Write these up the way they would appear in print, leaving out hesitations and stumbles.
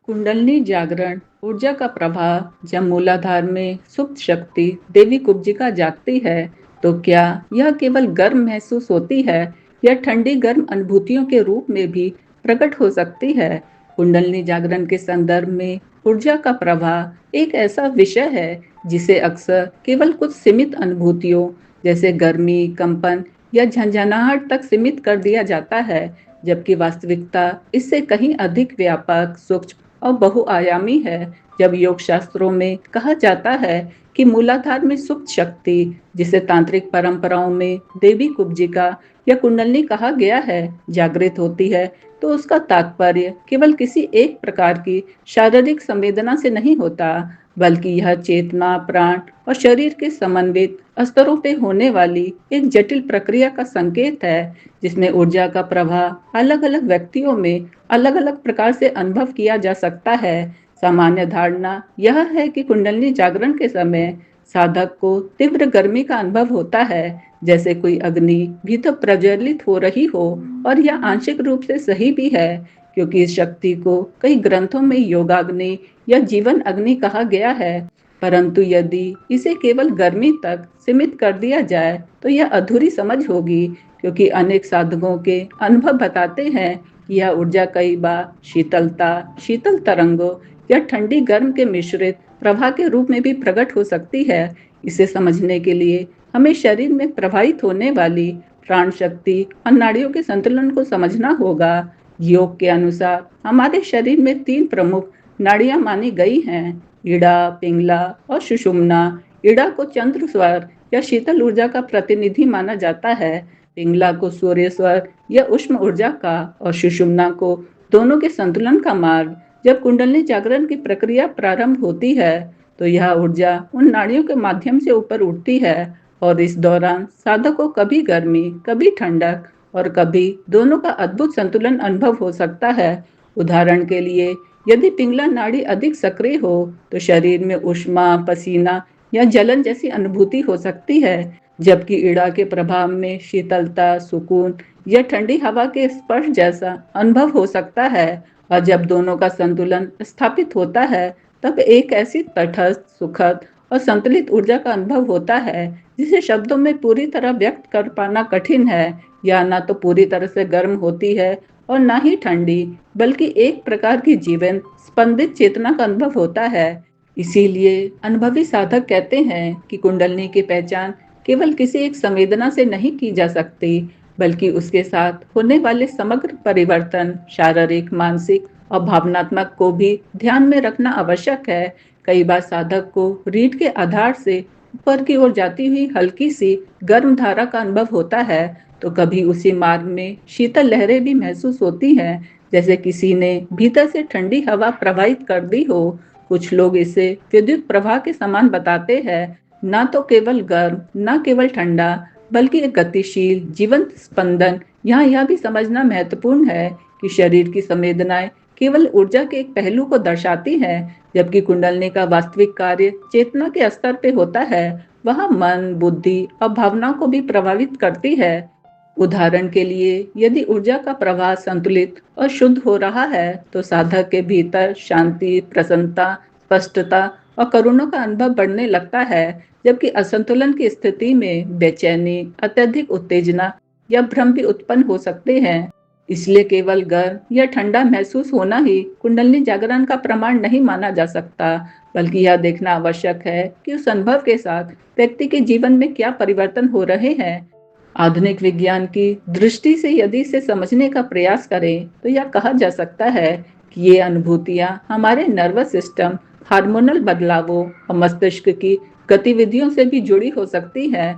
कुंडलिनी जागरण ऊर्जा का प्रवाह जब मूलाधार में सुप्त शक्ति देवी कुब्जिका जागती है तो क्या यह केवल गर्म महसूस होती है या ठंडी गर्म अनुभूतियों के रूप में भी प्रकट हो सकती है। कुंडलिनी जागरण के संदर्भ में ऊर्जा का प्रवाह एक ऐसा विषय है जिसे अक्सर केवल कुछ सीमित अनुभूतियों जैसे गर्मी, कंपन या झंझनाहट तक सीमित कर दिया जाता है, जबकि वास्तविकता इससे कहीं अधिक व्यापक, सूक्ष्म और बहुआयामी है। जब योग शास्त्रों में कहा जाता है कि मूलाधार में सुप्त शक्ति, जिसे तांत्रिक परंपराओं में देवी कुब्जिका या कुंडलिनी कहा गया है, जागृत होती है, तो उसका तात्पर्य केवल किसी एक प्रकार की शारीरिक संवेदना से नहीं होता, बल्कि यह चेतना, प्राण और शरीर के समन्वित स्तरों पे होने वाली एक जटिल प्रक्रिया का संकेत है, जिसमें ऊर्जा का प्रवाह अलग अलग व्यक्तियों में अलग अलग प्रकार से अनुभव किया जा सकता है। सामान्य धारणा यह है कि कुंडलिनी जागरण के समय साधक को तीव्र गर्मी का अनुभव होता है, जैसे कोई अग्नि भीतर प्रज्वलित हो रही हो, और यह आंशिक रूप से सही भी है, क्योंकि इस शक्ति को कई ग्रंथों में योगाग्नि या जीवन अग्नि कहा गया है। परंतु यदि इसे केवल गर्मी तक सीमित कर दिया जाए तो यह अधूरी समझ होगी, क्योंकि अनेक साधकों के अनुभव बताते हैं कि यह ऊर्जा कई बार शीतलता, शीतल तरंगों या ठंडी गर्म के मिश्रित प्रवाह के रूप में भी प्रकट हो सकती है। इसे समझने के लिए हमें शरीर में प्रवाहित होने वाली प्राण शक्ति और नाड़ियों के संतुलन को समझना होगा। योग के अनुसार हमारे शरीर में तीन प्रमुख नाड़ियां मानी गई हैं: इड़ा, पिंगला और सुषुम्ना। इड़ा को चंद्र स्वर या शीतल ऊर्जा का प्रतिनिधि माना जाता है, पिंगला को सूर्य स्वर या उष्ण ऊर्जा का, और सुषुम्ना को दोनों के संतुलन का मार्ग। जब कुंडलिनी जागरण की प्रक्रिया प्रारंभ होती है तो यह ऊर्जा उन नाड़ियों के माध्यम से ऊपर उठती है, और इस दौरान साधक को कभी गर्मी, कभी ठंडक और कभी दोनों का अद्भुत संतुलन अनुभव हो सकता है। उदाहरण के लिए, यदि पिंगला नाड़ी अधिक सक्रिय हो तो शरीर में ऊष्मा, पसीना या जलन जैसी अनुभूति हो सकती है, जबकि इड़ा के प्रभाव में शीतलता, सुकून या ठंडी हवा के स्पर्श जैसा अनुभव हो सकता है। और जब दोनों का संतुलन स्थापित होता है तब एक ऐसी तटस्थ, सुखद और संतुलित ऊर्जा का अनुभव होता है जिसे शब्दों में पूरी तरह व्यक्त कर पाना कठिन है। या ना तो पूरी तरह से गर्म होती है और ना ही ठंडी, बल्कि एक प्रकार की जीवंत, स्पंदित चेतना का अनुभव होता है। इसीलिए अनुभवी साधक कहते हैं कि कुंडलिनी की पहचान केवल किसी एक संवेदना से नहीं की जा सकती, बल्कि उसके साथ होने वाले समग्र परिवर्तन, शारीरिक, मानसिक और भावनात्मक को भी ध्यान में रखना आवश्यक है। कई बार साधक को रीढ़ के आधार से ऊपर की ओर जाती हुई हल्की सी गर्म धारा का अनुभव होता है, तो कभी उसी मार्ग में शीतल लहरें भी महसूस होती हैं, जैसे किसी ने भीतर से ठंडी हवा प्रवाहित कर दी हो। कुछ लोग इसे विद्युत प्रवाह के समान बताते हैं, ना तो केवल गर्म, ना केवल ठंडा, बल्कि एक गतिशील, जीवंत स्पंदन। यहाँ यह भी समझना महत्वपूर्ण है कि शरीर की संवेदनाएं केवल ऊर्जा के एक पहलू को दर्शाती हैं, जबकि कुंडलिनी का वास्तविक कार्य चेतना के स्तर पे होता है। वह मन, बुद्धि और भावनाओं को भी प्रभावित करती है। उदाहरण के लिए, यदि ऊर्जा का प्रवाह संतुलित और शुद्ध हो रहा है तो साधक के भीतर शांति, प्रसन्नता, स्पष्टता और करुणा का अनुभव बढ़ने लगता है, जबकि असंतुलन की स्थिति में बेचैनी, अत्यधिक उत्तेजना या भ्रम भी उत्पन्न हो सकते हैं। इसलिए केवल गर्म या ठंडा महसूस होना ही कुंडलिनी जागरण का प्रमाण नहीं माना जा सकता, बल्कि यह देखना आवश्यक है कि उस अनुभव के साथ व्यक्ति के जीवन में क्या परिवर्तन हो रहे हैं। आधुनिक विज्ञान की दृष्टि से यदि इसे समझने का प्रयास करें तो यह कहा जा सकता है कि ये अनुभूतियां हमारे नर्वस सिस्टम, हार्मोनल बदलावों और मस्तिष्क की गतिविधियों से भी जुड़ी हो सकती है।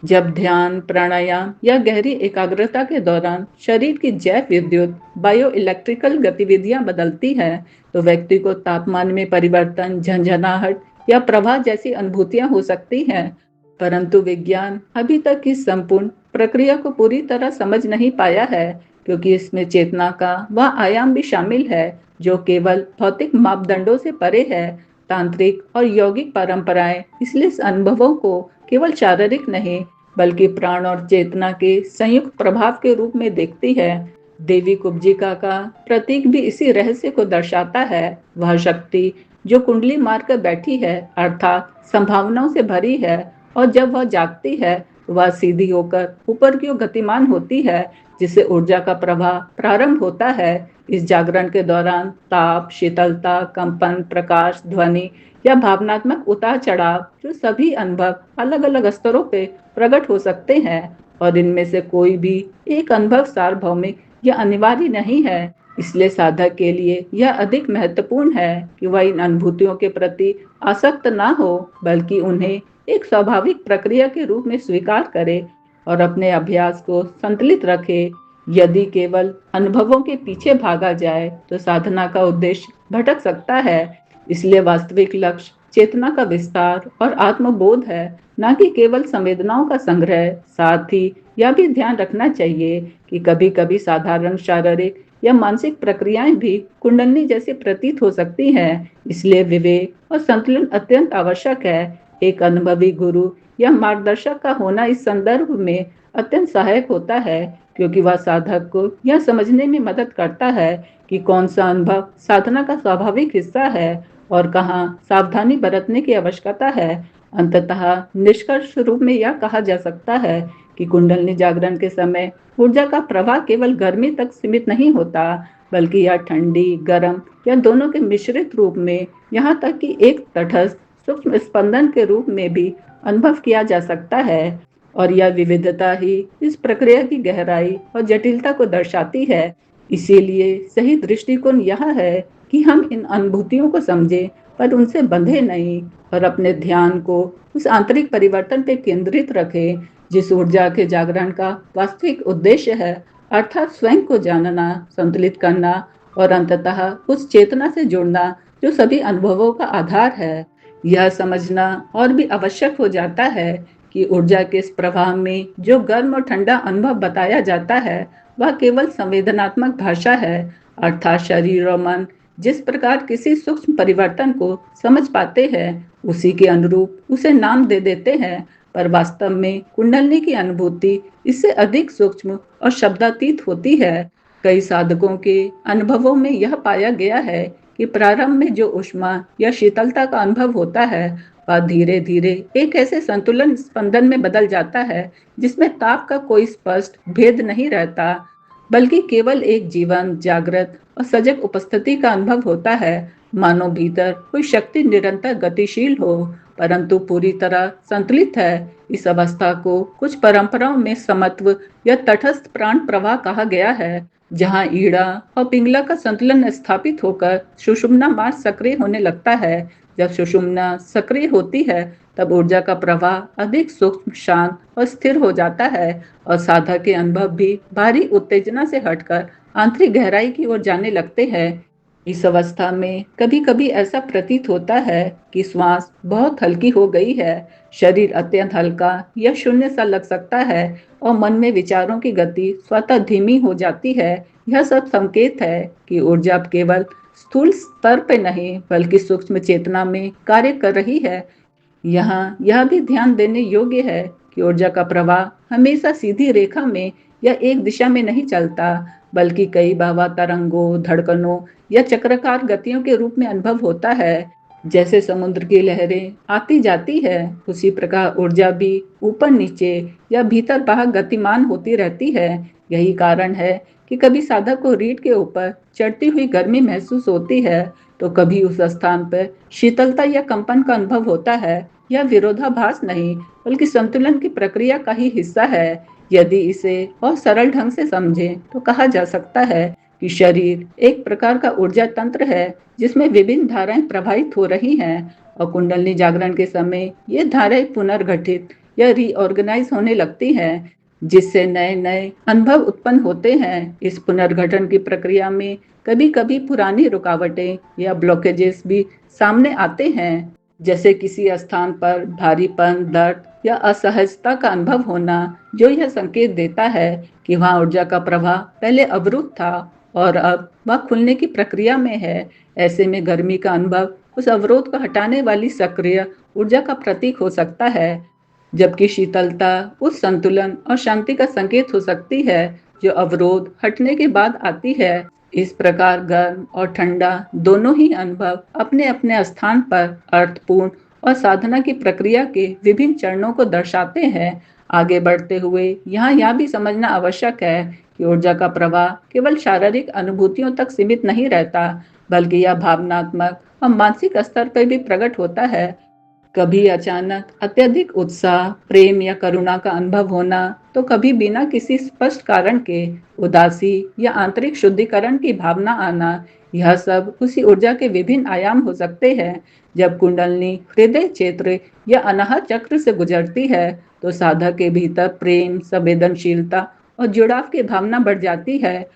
जब ध्यान, प्राणायाम या गहरी एकाग्रता के दौरान शरीर की जैव विद्युत, बायो इलेक्ट्रिकल गतिविधियां बदलती हैं, तो व्यक्ति को तापमान में परिवर्तन, झंझनाहट या प्रवाह जैसी अनुभूतियां हो सकती हैं। परंतु विज्ञान अभी तक इस संपूर्ण प्रक्रिया को पूरी तरह समझ नहीं पाया है, क्योंकि इसमें चेतना का वह आयाम भी शामिल है जो केवल भौतिक मापदंडों से परे है। तांत्रिक और यौगिक परंपराएं इसलिए इस अनुभवों को केवल शारीरिक नहीं, बल्कि प्राण और चेतना के संयुक्त प्रभाव के रूप में देखती है। देवी कुब्जिका का प्रतीक भी इसी रहस्य को दर्शाता है। वह शक्ति जो कुंडली मारकर बैठी है, अर्थात संभावनाओं से भरी है, और जब वह जागती है वह सीधी होकर ऊपर की ओर गतिमान होती है, जिससे ऊर्जा का प्रवाह प्रारंभ होता है। इस जागरण के दौरान ताप, शीतलता, कंपन, प्रकाश, ध्वनि या भावनात्मक उतार चढ़ाव, जो सभी अनुभव अलग अलग स्तरों पे प्रकट हो सकते हैं, और इनमें से कोई भी एक अनुभव सार्वभौमिक यह अनिवार्य नहीं है। इसलिए साधक के लिए यह अधिक महत्वपूर्ण है कि वह इन अनुभूतियों के प्रति आसक्त ना हो, बल्कि उन्हें एक स्वाभाविक प्रक्रिया के रूप में स्वीकार करे और अपने अभ्यास को संतुलित रखे। यदि केवल अनुभवों के पीछे भागा जाए तो साधना का उद्देश्य भटक सकता है। इसलिए वास्तविक लक्ष्य चेतना का विस्तार और आत्मबोध है, न कि केवल संवेदनाओं का संग्रह। साथ ही यह भी ध्यान रखना चाहिए कि कभी कभी साधारण शारीरिक या मानसिक प्रक्रियाएं भी कुंडलनी जैसी प्रतीत हो सकती हैं। इसलिए विवेक और संतुलन अत्यंत आवश्यक है। एक अनुभवी गुरु या मार्गदर्शक का होना इस संदर्भ में अत्यंत सहायक होता है, क्योंकि वह साधक को यह समझने में मदद करता है कि कौन सा अनुभव साधना का स्वाभाविक हिस्सा है और कहाँ सावधानी बरतने की आवश्यकता है। अंततः निष्कर्ष रूप में यह कहा जा सकता है कि कुंडलनी जागरण के समय ऊर्जा का प्रवाह केवल गर्मी तक सीमित नहीं होता, बल्कि यह ठंडी, गर्म या दोनों के मिश्रित रूप में, यहाँ तक कि एक तटस्थ सूक्ष्म स्पंदन के रूप में भी अनुभव किया जा सकता है। और यह विविधता ही इस प्रक्रिया की गहराई और जटिलता को दर्शाती है। इसीलिए सही दृष्टिकोण यह है कि हम इन अनुभूतियों को समझें, पर उनसे बंधे नहीं, और अपने ध्यान को उस आंतरिक परिवर्तन पर केंद्रित रखें जिस ऊर्जा के जागरण का वास्तविक उद्देश्य है, अर्थात स्वयं को जानना, संतुलित करना और अंततः उस चेतना से जुड़ना जो सभी अनुभवों का आधार है। यह समझना और भी आवश्यक हो जाता है कि ऊर्जा के इस प्रवाह में जो गर्म और ठंडा अनुभव बताया जाता है, वह केवल संवेदनात्मक भाषा है। अर्थात शरीर और मन जिस प्रकार किसी सूक्ष्म परिवर्तन को समझ पाते हैं, उसी के अनुरूप उसे नाम दे देते हैं, पर वास्तव में कुंडलनी की अनुभूति इससे अधिक सूक्ष्म और शब्दातीत होती है। कई साधकों के अनुभवों में यह पाया गया है कि प्रारंभ में जो ऊष्मा या शीतलता का अनुभव होता है, वह धीरे धीरे एक ऐसे संतुलन स्पंदन में बदल जाता है जिसमें ताप का कोई स्पष्ट भेद नहीं रहता, बल्कि केवल एक जीवन, जागृत और सजग उपस्थिति का अनुभव होता है। मानो भीतर कोई शक्ति निरंतर गतिशील हो, परंतु पूरी तरह संतुलित है। इस अवस्था को कुछ परंपराओं में समत्व या तटस्थ प्राण प्रवाह कहा गया है, जहां ईड़ा और पिंगला का संतुलन स्थापित होकर सुषुम्ना मार्ग सक्रिय होने लगता है। जब सुषुम्ना सक्रिय होती है, तब ऊर्जा का प्रवाह अधिक सूक्ष्म, शांत और स्थिर हो जाता है, और साधक के अनुभव भी भारी उत्तेजना से हटकर आंतरिक गहराई की ओर जाने लगते हैं। इस अवस्था में कभी कभी ऐसा प्रतीत होता है कि श्वास बहुत हल्की हो गई है, शरीर अत्यंत हल्का या शून्य सा लग सकता है, और मन में विचारों की गति स्वतः धीमी हो जाती है। यह सब संकेत है कि ऊर्जा अब केवल स्थूल स्तर पे नहीं, बल्कि सूक्ष्म चेतना में कार्य कर रही है। यहाँ यह भी ध्यान देने योग्य है कि ऊर्जा का प्रवाह हमेशा सीधी रेखा में या एक दिशा में नहीं चलता, बल्कि कई बहवा तरंगों, धड़कनों या चक्राकार गतियों के रूप में अनुभव होता है। जैसे समुद्र की लहरें आती जाती है, उसी प्रकार ऊर्जा भी ऊपर नीचे या भीतर बाहर गतिमान होती रहती है। यही कारण है कि कभी साधक को रीढ़ के ऊपर चढ़ती हुई गर्मी महसूस होती है, तो कभी उस स्थान पर शीतलता या कंपन का अनुभव होता है। यह विरोधाभास नहीं, बल्कि संतुलन की प्रक्रिया का ही हिस्सा है। यदि इसे और सरल ढंग से समझें तो कहा जा सकता है कि शरीर एक प्रकार का ऊर्जा तंत्र है जिसमें विभिन्न धाराएं प्रवाहित हो रही हैं, और कुंडलनी जागरण के समय ये धाराएं पुनर्गठित या रीऑर्गेनाइज होने लगती हैं, जिससे नए नए अनुभव उत्पन्न होते हैं। इस पुनर्गठन की प्रक्रिया में कभी कभी पुरानी रुकावटें या ब्लॉकेजेस भी सामने आते हैं, जैसे किसी स्थान पर भारीपन, दर्द या असहजता का अनुभव होना, जो यह संकेत देता है कि वहाँ ऊर्जा का प्रवाह पहले अवरुद्ध था और अब वह खुलने की प्रक्रिया में है। ऐसे में गर्मी का अनुभव उस अवरोध को हटाने वाली सक्रिय ऊर्जा का प्रतीक हो सकता है, जबकि शीतलता उस संतुलन और शांति का संकेत हो सकती है। जो अवरोध हटने के बाद आती है। इस प्रकार गर्म और ठंडा दोनों ही अनुभव अपने अपने स्थान पर अर्थपूर्ण और साधना की प्रक्रिया के विभिन्न चरणों को दर्शाते हैं। आगे बढ़ते हुए यहाँ यह भी समझना आवश्यक है कि ऊर्जा का प्रवाह केवल शारीरिक अनुभूतियों तक सीमित नहीं रहता, बल्कि यह भावनात्मक और मानसिक स्तर पर भी प्रकट होता है। कभी अचानक अत्यधिक उत्साह, प्रेम या करुणा का अनुभव होना, तो कभी बिना किसी स्पष्ट कारण के उदासी या आंतरिक शुद्धिकरण की भावना आना। यह सब उसी ऊर्जा के विभिन्न आयाम हो सकते हैं। जब कुंडलनी हृदय क्षेत्र या अनाहत चक्र से गुजरती है, तो साधक के भीतर प्रेम, संवेदनशीलता और जुड़ाव की भावना बढ़ जाती है,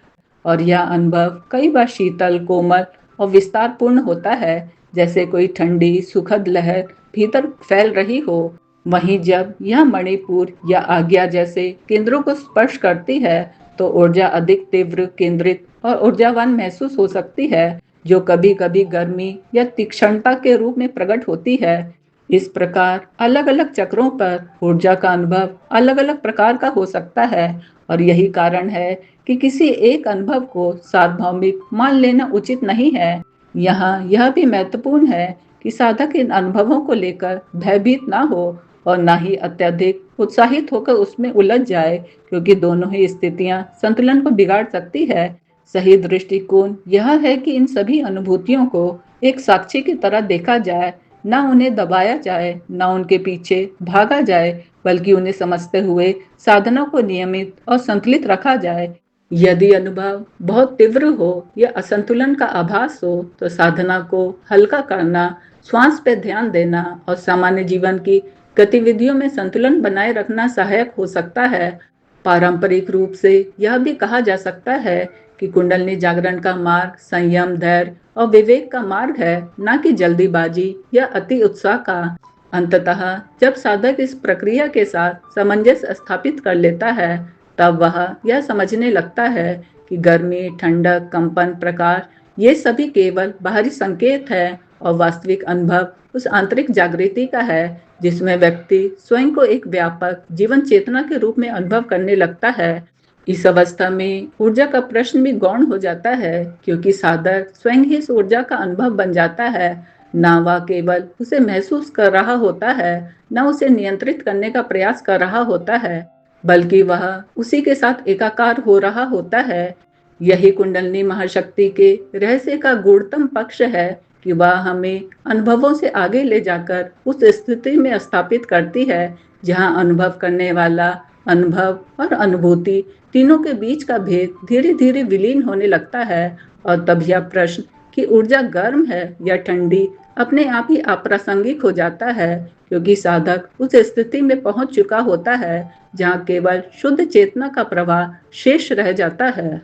और यह अनुभव कई बार शीतल, कोमल और विस्तारपूर्ण होता है, जैसे कोई ठंडी सुखद लहर भीतर फैल रही हो। वहीं जब यह मणिपुर या आज्ञा जैसे केंद्रों को स्पर्श करती है, तो ऊर्जा अधिक तीव्र, केंद्रित और ऊर्जावान महसूस हो सकती है, जो कभी कभी गर्मी या तीक्ष्णता के रूप में प्रकट होती है। इस प्रकार अलग अलग चक्रों पर ऊर्जा का अनुभव अलग अलग प्रकार का हो सकता है, और यही कारण है कि किसी एक अनुभव को सार्वभौमिक मान लेना उचित नहीं है। यहाँ यह भी महत्वपूर्ण है कि साधक इन अनुभवों को लेकर भयभीत ना हो और ना ही अत्यधिक उत्साहित होकर उसमें उलझ जाए, क्योंकि दोनों ही स्थितियां संतुलन को बिगाड़ सकती है। सही दृष्टिकोण यह है कि इन सभी अनुभूतियों को एक साक्षी की तरह देखा जाए, ना उन्हें दबाया जाए, ना उनके पीछे भागा जाए, बल्कि उन्हें समझते हुए साधना को नियमित और संतुलित रखा जाए। यदि अनुभव बहुत तीव्र हो या असंतुलन का आभास हो, तो साधना को हल्का करना, श्वास पर ध्यान देना और सामान्य जीवन की गतिविधियों में संतुलन बनाए रखना सहायक हो सकता है। पारंपरिक रूप से यह भी कहा जा सकता है कि कुंडलनी जागरण का मार्ग संयम, धैर्य और विवेक का मार्ग है, न कि जल्दीबाजी या अति उत्साह का। अंततः जब साधक इस प्रक्रिया के साथ सामंजस्य स्थापित कर लेता है, तब वह यह समझने लगता है कि गर्मी, ठंडक, कंपन, प्रकाश ये सभी केवल बाहरी संकेत है, और वास्तविक अनुभव उस आंतरिक जागृति का है, जिसमें व्यक्ति स्वयं को एक व्यापक जीवन चेतना के रूप में अनुभव करने लगता है। इस अवस्था में ऊर्जा का प्रश्न भी गौण हो जाता है, क्योंकि साधक स्वयं ही इस ऊर्जा का अनुभव बन जाता है। ना वह केवल उसे महसूस कर रहा होता है, न उसे नियंत्रित करने का प्रयास कर रहा होता है, बल्कि वह उसी के साथ एकाकार हो रहा होता है। यही कुंडलनी महाशक्ति के रहस्य का गूढ़तम पक्ष है कि वह हमें अनुभवों से आगे ले जाकर उस स्थिति में स्थापित करती है, जहां अनुभव करने वाला, अनुभव और अनुभूति तीनों के बीच का भेद धीरे धीरे विलीन होने लगता है। और तब यह प्रश्न कि ऊर्जा गर्म है या ठंडी अपने आप ही अप्रासंगिक हो जाता है, क्योंकि साधक उस स्थिति में पहुंच चुका होता है जहां केवल शुद्ध चेतना का प्रवाह शेष रह जाता है।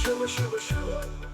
Shiva, Shiva, Shiva.